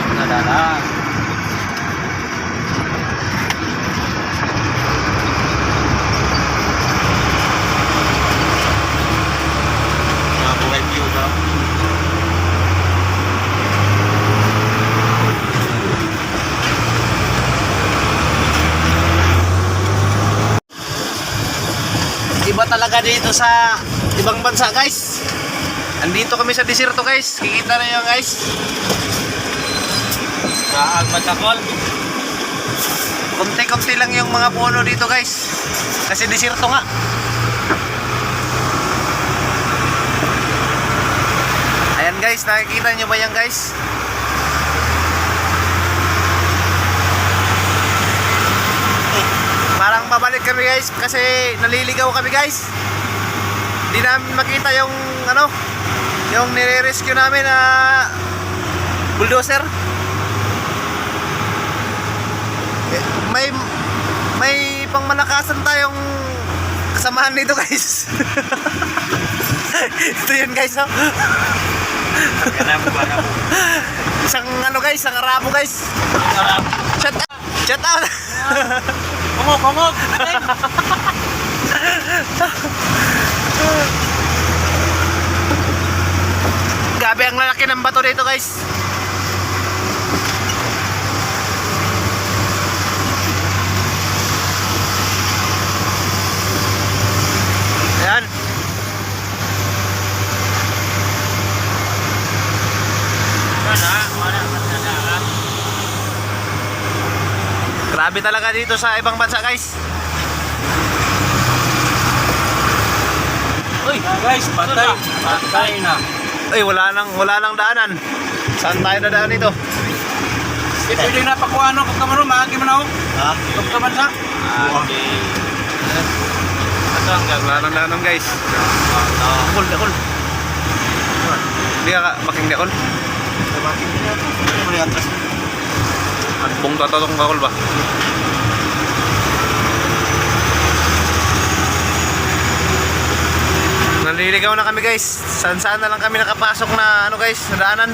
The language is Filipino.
at nadadaan. Buhay view ba? Iba talaga dito sa ibang bansa, guys. Andito kami sa desierto, guys. Kikita na yung guys. Sa Agmatakol. Kunti-kunti lang yung mga puno dito, guys. Kasi desierto nga. Ayan, guys. Nakikita nyo ba yan, guys? Parang babalik kami, guys, kasi naliligaw kami, guys. Hindi namin makita yung ano, yung nire-rescue namin na bulldozer. May pangmalakasan tayong kasamahan nito, guys. Ito yun, guys, oh. Isang ano, guys, isang Arabo, guys. Shout out. Shout out. Kungog! Grabe ang lalaki ng bato dito, guys. Ayan. Grabe talaga dito sa ibang bansa, guys. Uy, guys, patay na. Ay, wala nang daanan. Saan tayo nadaan dito? Pwede na pakuha ano, kung kamaro, maagi mo na ako. Ha? Kung kamansa. Okay. Wala nang daanan, guys. Dakol. Hindi ka making dakol. Bong tatotong kakol ba? Naliligaw na kami, guys. Saan na lang kami nakapasok na ano, guys, na daanan.